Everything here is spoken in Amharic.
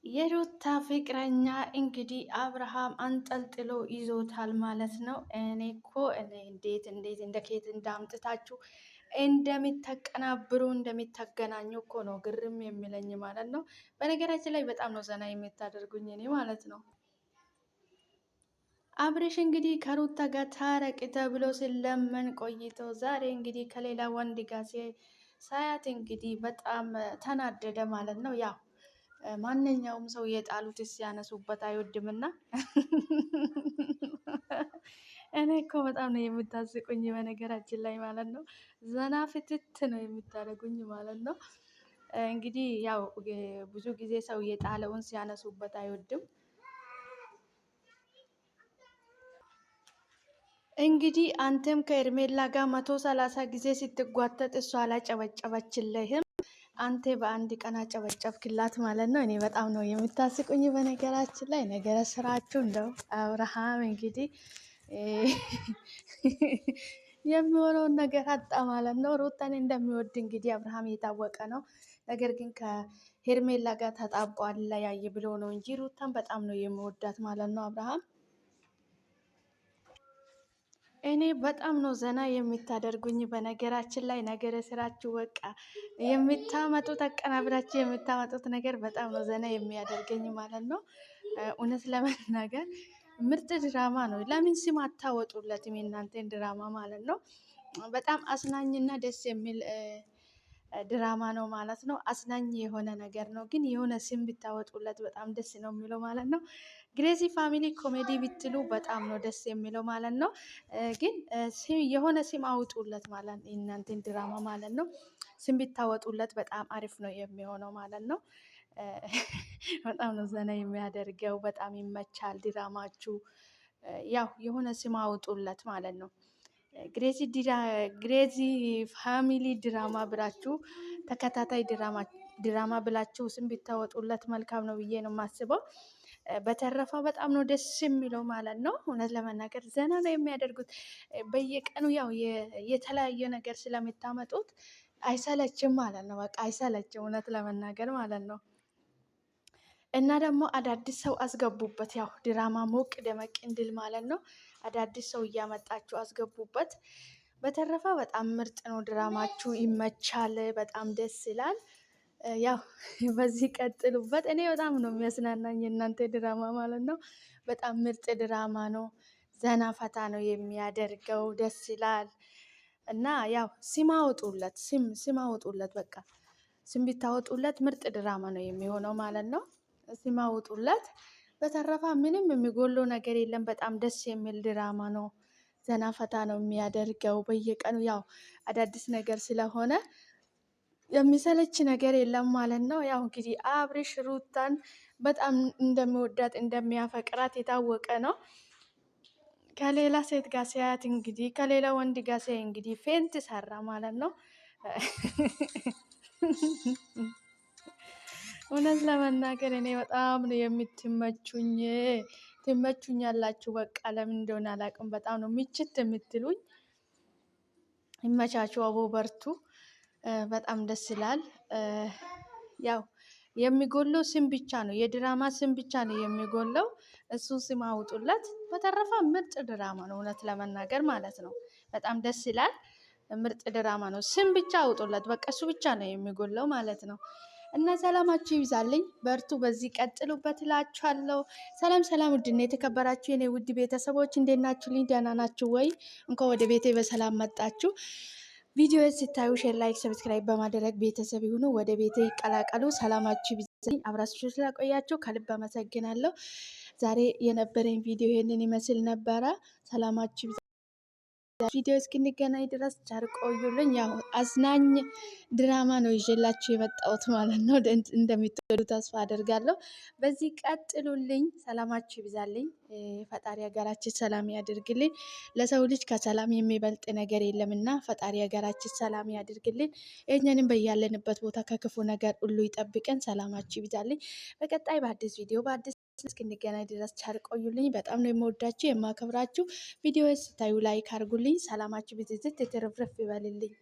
የሩታ ፍቅረኛ እንግዲህ አብርሃም አንጠልጥሎ ይዞታል ማለት ነው። እኔ እንዴት እንደ ኬት እንዳምጥታችሁ እንደሚተቀናብሩ እንደሚተገናኙ እኮ ነው ግርም የሚለኝ ማለት ነው። በነገራችን ላይ በጣም ነው ዘና የምታደርጉኝ እኔ ማለት ነው። አብሬሽ እንግዲህ ከሩታ ጋር ታረቅ ተብሎ ሲለመን ቆይቶ ዛሬ እንግዲህ ከሌላ ወንድ ጋር ሳያት እንግዲህ በጣም ተናደደ ማለት ነው። ያው ማንኛውም ሰው የጣሉት ሲያነሱበት አይወድምና እኔ እኮ በጣም ነው የምታስቁኝ በነገራችን ላይ ማለት ነው። ዘና ፍትት ነው የምታደርጉኝ ማለት ነው። እንግዲህ ያው ብዙ ጊዜ ሰው የጣለውን ሲያነሱበት አይወድም። እንግዲህ አንተም ከኤርሜላ ጋር 130 ጊዜ ስትጓተት እሷ አላጨበጨበችልህም። አንተ በአንድ ቀን አጨበጨብክላት ማለት ነው። እኔ በጣም ነው የምታስቁኝ በነገራችን ላይ ነገረ ስራችሁ እንደው አብርሃም እንግዲህ የሚሆነውን ነገር አጣ ማለት ነው። ሩታን እንደሚወድ እንግዲህ አብርሃም የታወቀ ነው። ነገር ግን ከሄርሜላ ጋር ተጣብቆ አለያይ ብሎ ነው እንጂ ሩታን በጣም ነው የሚወዳት ማለት ነው አብርሃም። እኔ በጣም ነው ዘና የምታደርጉኝ በነገራችን ላይ ነገረ ስራችሁ በቃ የምታመጡት አቀናብራችሁ የምታመጡት ነገር በጣም ነው ዘና የሚያደርገኝ ማለት ነው። እውነት ለመናገር ምርጥ ድራማ ነው። ለምን ስም አታወጡለትም? የእናንተን ድራማ ማለት ነው። በጣም አዝናኝና ደስ የሚል ድራማ ነው ማለት ነው። አዝናኝ የሆነ ነገር ነው፣ ግን የሆነ ስም ብታወጡለት በጣም ደስ ነው የሚለው ማለት ነው። ግሬዚ ፋሚሊ ኮሜዲ ብትሉ በጣም ነው ደስ የሚለው ማለት ነው። ግን የሆነ ስም አውጡለት ማለት ነው፣ እናንተን ድራማ ማለት ነው። ስም ብታወጡለት በጣም አሪፍ ነው የሚሆነው ማለት ነው። በጣም ነው ዘና የሚያደርገው፣ በጣም ይመቻል ድራማችሁ። ያው የሆነ ስም አውጡለት ማለት ነው። ግሬዚ ፋሚሊ ድራማ ብላችሁ ተከታታይ ድራማ ብላችሁ ስም ቢታወጡለት መልካም ነው ብዬ ነው የማስበው። በተረፈ በጣም ነው ደስ የሚለው ማለት ነው። እውነት ለመናገር ዘና ነው የሚያደርጉት። በየቀኑ ያው የተለያየ ነገር ስለምታመጡት አይሰለችም ማለት ነው። በቃ አይሰለችም እውነት ለመናገር ማለት ነው። እና ደግሞ አዳዲስ ሰው አስገቡበት፣ ያው ድራማ ሞቅ ደመቅ እንድል ማለት ነው። አዳዲስ ሰው እያመጣችሁ አስገቡበት። በተረፈ በጣም ምርጥ ነው ድራማችሁ፣ ይመቻል፣ በጣም ደስ ይላል። ያው በዚህ ቀጥሉበት። እኔ በጣም ነው የሚያስናናኝ እናንተ ድራማ ማለት ነው። በጣም ምርጥ ድራማ ነው። ዘና ፈታ ነው የሚያደርገው፣ ደስ ይላል። እና ያው ስም አውጡለት፣ ስም አውጡለት። በቃ ስም ቢታወጡለት ምርጥ ድራማ ነው የሚሆነው ማለት ነው። ስም አውጡለት። በተረፈ ምንም የሚጎለው ነገር የለም። በጣም ደስ የሚል ድራማ ነው። ዘና ፈታ ነው የሚያደርገው። በየቀኑ ያው አዳዲስ ነገር ስለሆነ የሚሰለች ነገር የለም ማለት ነው። ያው እንግዲህ አብርሽ ሩታን በጣም እንደሚወዳት እንደሚያፈቅራት የታወቀ ነው። ከሌላ ሴት ጋር ሲያያት እንግዲህ ከሌላ ወንድ ጋር ሲያይ እንግዲህ ፌንት ሰራ ማለት ነው። እውነት ለመናገር እኔ በጣም ነው የምትመቹኝ፣ ትመቹኛላችሁ። በቃ ለምን እንደሆነ አላውቅም። በጣም ነው ምችት የምትሉኝ። ይመቻችሁ፣ አቦ በርቱ። በጣም ደስ ይላል። ያው የሚጎለው ስም ብቻ ነው፣ የድራማ ስም ብቻ ነው የሚጎለው። እሱ ስም አውጡለት። በተረፈ ምርጥ ድራማ ነው እውነት ለመናገር ማለት ነው። በጣም ደስ ይላል። ምርጥ ድራማ ነው። ስም ብቻ አውጡለት። በቃ እሱ ብቻ ነው የሚጎለው ማለት ነው። እና ሰላማችሁ ይብዛልኝ፣ በርቱ፣ በዚህ ቀጥሉበት እላችኋለሁ። ሰላም ሰላም፣ ውድና የተከበራችሁ የኔ ውድ ቤተሰቦች እንዴት ናችሁልኝ? ደህና ናችሁ ወይ? እንኳን ወደ ቤቴ በሰላም መጣችሁ። ቪዲዮ ስታዩ ሼር፣ ላይክ፣ ሰብስክራይብ በማድረግ ቤተሰብ ይሁኑ፣ ወደ ቤቴ ይቀላቀሉ። ሰላማችሁ ይብዛልኝ። አብራችሁ ስላቆያችሁ ከልብ አመሰግናለሁ። ዛሬ የነበረኝ ቪዲዮ ይሄንን ይመስል ነበረ። ሰላማችሁ ቪዲዮ እስክንገናኝ ድረስ ቸር ቆዩልኝ። ያው አዝናኝ ድራማ ነው ይዤላችሁ የመጣሁት ማለት ነው። እንደምትወዱ ተስፋ አደርጋለሁ። በዚህ ቀጥሉልኝ። ሰላማችሁ ይብዛልኝ። ፈጣሪ ሀገራችን ሰላም ያድርግልኝ። ለሰው ልጅ ከሰላም የሚበልጥ ነገር የለምና ፈጣሪ ሀገራችን ሰላም ያድርግልኝ። እኛንም በያለንበት ቦታ ከክፉ ነገር ሁሉ ይጠብቀን። ሰላማችሁ ይብዛልኝ። በቀጣይ በአዲስ ቪዲዮ በአዲስ እስክንገናኝ ድረስ ቸር ቆዩልኝ። በጣም ነው የምወዳችሁ የማከብራችሁ። ቪዲዮ ስታዩ ላይክ አድርጉልኝ። ሰላማችሁ ብዝዝት የተረፍረፍ ይበልልኝ።